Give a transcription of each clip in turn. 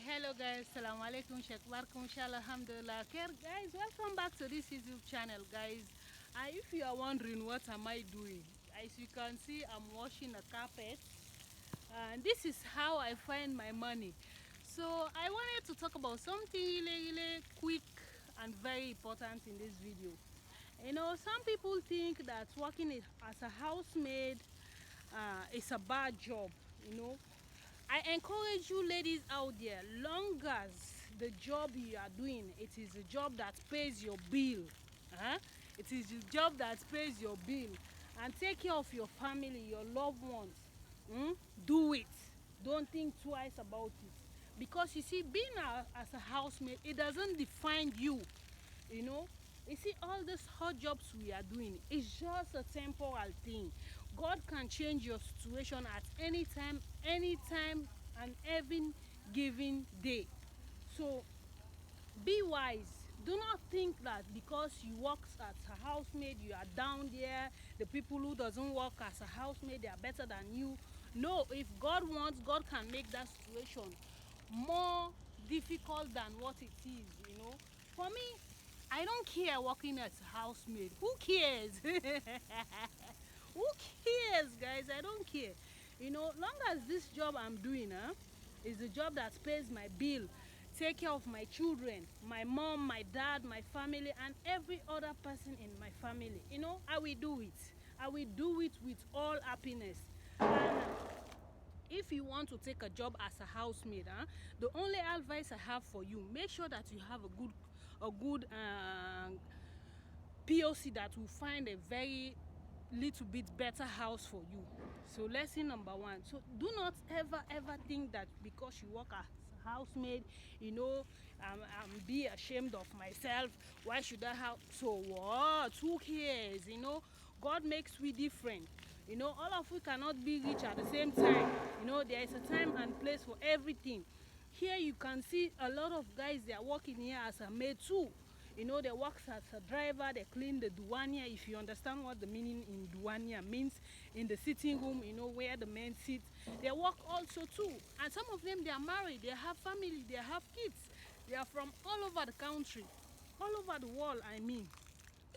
Hello guys, assalamu alaikum, shekbarkum, inshallah, alhamdulillah. Okay, guys, welcome back to this YouTube channel, guys. If you are wondering what am I doing, as you can see, I'm washing a carpet, and this is how I find my money. So I wanted to talk about something really quick and very important in this video. You know, some people think that working as a housemaid is a bad job. You know, I encourage you ladies out there, long as the job you are doing, it is a job that pays your bill. It is a job that pays your bill and take care of your family, your loved ones. Do it. Don't think twice about it. Because you see, being as a housemaid, it doesn't define you. You know, you see, all these hot jobs we are doing is just a temporal thing. God can change your situation at any time and every given day. So be wise. Do not think that because you work as a housemaid, you are down there. The people who doesn't work as a housemaid, they are better than you. No, if God wants, God can make that situation more difficult than what it is. You know, for me, I don't care working as a housemaid. Who cares? Who cares, guys? I don't care. You know, long as this job I'm doing is the job that pays my bill, take care of my children, my mom, my dad, my family, and every other person in my family. You know, I will do it. I will do it with all happiness. And if you want to take a job as a housemaid, the only advice I have for you, make sure that you have a good POC that will find a very little bit better house for you. So lesson number one, so do not ever think that because you work as a housemaid, you know, I'm be ashamed of myself. Why should I have? So what? Who cares? You know, God makes we different. You know, all of we cannot be rich at the same time. You know, there is a time and place for everything. Here you can see a lot of guys, they are working here as a maid too. You know, they work as a driver, they clean the duwania, if you understand what the meaning in duwania means, in the sitting room, you know, where the men sit. They work also too. And some of them, they are married, they have family, they have kids. They are from all over the country, all over the world, I mean.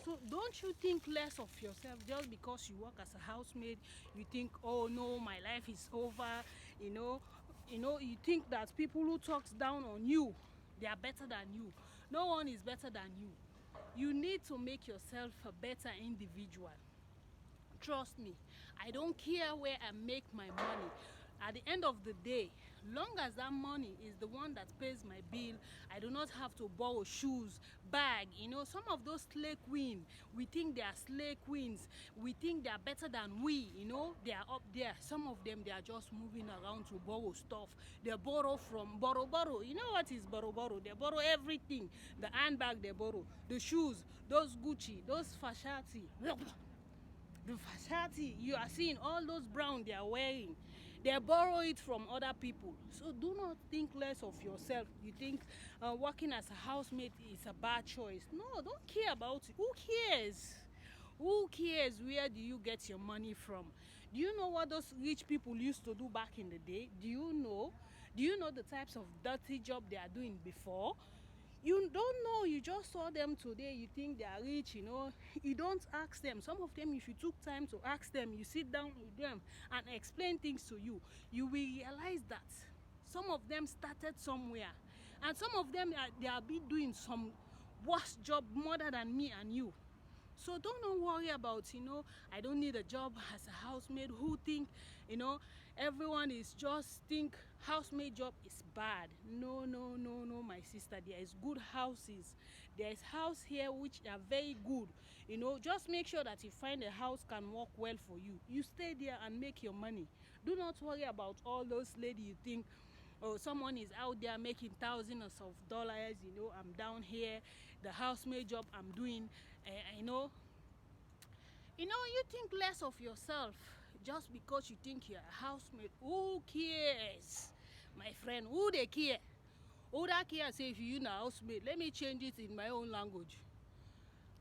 So don't you think less of yourself just because you work as a housemaid. You think, oh no, my life is over. You think that people who talks down on you, they are better than you. No one is better than you. You need to make yourself a better individual. Trust me, I don't care where I make my money. At the end of the day, long as that money is the one that pays my bill, I do not have to borrow shoes, bag. You know, some of those slay queens, we think they are slay queens. We think they are better than we. You know, they are up there. Some of them, they are just moving around to borrow stuff. They borrow from borrow. You know what is borrow? They borrow everything. The handbag they borrow, the shoes, those Gucci, those Fashati. The Versace you are seeing, all those brown they are wearing, they borrow it from other people. So do not think less of yourself. You think working as a housemaid is a bad choice. No, don't care about it. Who cares? Who cares? Where do you get your money from? Do you know what those rich people used to do back in the day? Do you know the types of dirty job they are doing before? You don't know, you just saw them today, you think they are rich. You know, you don't ask them. Some of them, if you took time to ask them, you sit down with them and explain things to you, you will realize that some of them started somewhere, and some of them they are be doing some worse job more than me and you. So don't worry about, you know, I don't need a job as a housemaid. Who think, you know, everyone is just think housemaid job is bad. No, my sister. There is good houses. There is house here which are very good. You know, just make sure that you find a house can work well for you. You stay there and make your money. Do not worry about all those ladies you think, oh, someone is out there making thousands of dollars. You know, I'm down here, the housemaid job I'm doing. You think less of yourself just because you think you're a housemaid. Who cares, my friend? Who they care? Who that care? Say if you're a housemaid, let me change it in my own language.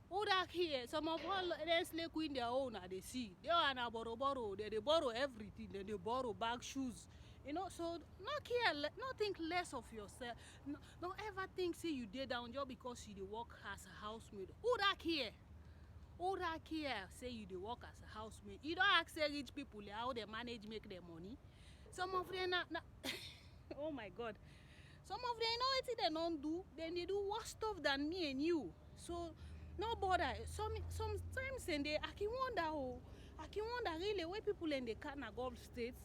Who that care? Some of all them slay queen their own, they see they are na borrow. They borrow everything. They borrow bag, shoes. You know, so not think less of yourself. No, don't ever think say you dey down just because you dey work as a housemaid. Who that care? Who that care say you dey work as a housemaid? You don't ask say rich people how they manage make their money. Some of them na oh my God. Some of them, you know what they don't do? Then they do worse stuff than me and you. So no bother. Sometimes and I can wonder really where people in the Gulf states.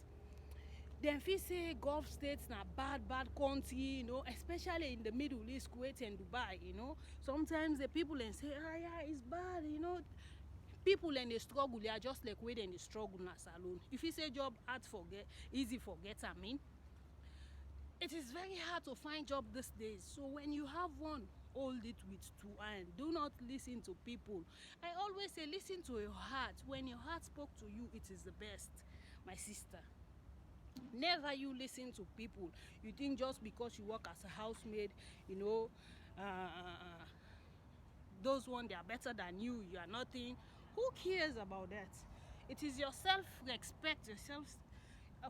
Then feel say Gulf states na bad country, you know, especially in the Middle East, Kuwait and Dubai, you know. Sometimes the people and say, ah yeah, it's bad, you know. People and they struggle, they are just like wait and they struggle na salon. If you say job hard forget, easy forget, I mean. It is very hard to find job these days. So when you have one, hold it with two hands. Do not listen to people. I always say listen to your heart. When your heart spoke to you, it is the best, my sister. Never you listen to people. You think just because you work as a housemaid, you know, those one they are better than you. You are nothing. Who cares about that? It is your self-respect, yourself.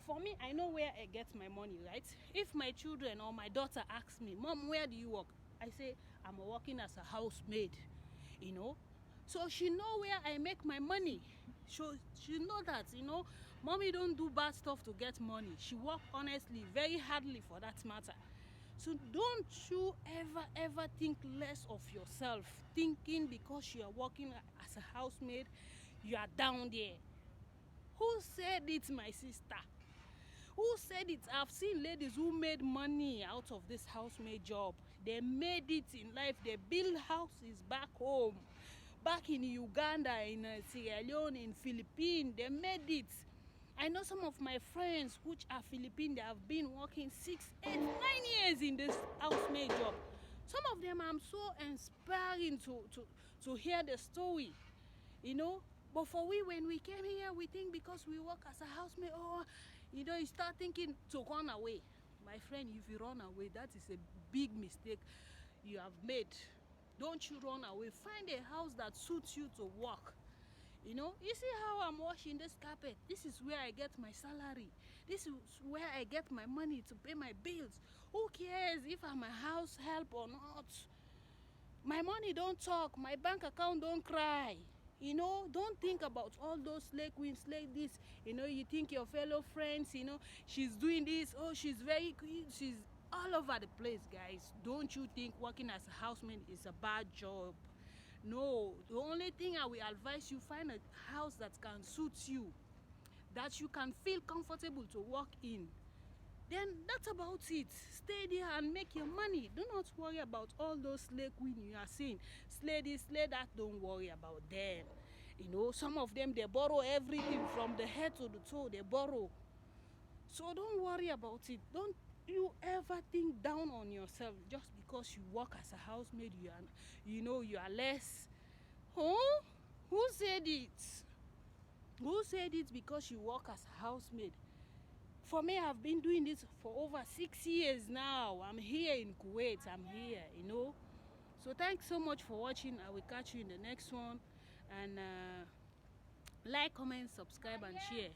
For me, I know where I get my money, right? If my children or my daughter asks me, Mom, where do you work? I say, I'm working as a housemaid, you know. So she know where I make my money. She know that, you know, mommy don't do bad stuff to get money. She work honestly, very hardly for that matter. So don't you ever think less of yourself, thinking because you are working as a housemaid, you are down there. Who said it, my sister? Who said it? I've seen ladies who made money out of this housemaid job. They made it in life. They build houses back home, back in Uganda, in Sierra Leone, in Philippines. They made it. I know some of my friends which are Philippine, they have been working 6, 8, 9 years in this housemaid job. Some of them I'm so inspiring to hear the story, you know. But for we, when we came here, we think because we work as a housemaid, oh, you know, you start thinking to run away. My friend, if you run away, that is a big mistake you have made. Don't you run away. Find a house that suits you to work. You know, you see how I'm washing this carpet? This is where I get my salary. This is where I get my money to pay my bills. Who cares if I'm a house help or not? My money don't talk. My bank account don't cry. You know, don't think about all those slave queens like this. You know, you think your fellow friends, you know, she's doing this. Oh, she's very good. She's all over the place, guys. Don't you think working as a housemaid is a bad job? No, the only thing I will advise you, find a house that can suit you, that you can feel comfortable to work in. Then that's about it. Stay there and make your money. Do not worry about all those slave queens you are seeing. Slay this, slay that. Don't worry about them. You know, some of them, they borrow everything from the head to the toe. They borrow. So don't worry about it. Don't you ever think down on yourself just because you work as a housemaid. You are less. Huh? Who said it? Who said it because you work as a housemaid? For me, I've been doing this for over 6 years now. I'm here in Kuwait. I'm here, you know. So thanks so much for watching. I will catch you in the next one. And like, comment, subscribe, and share.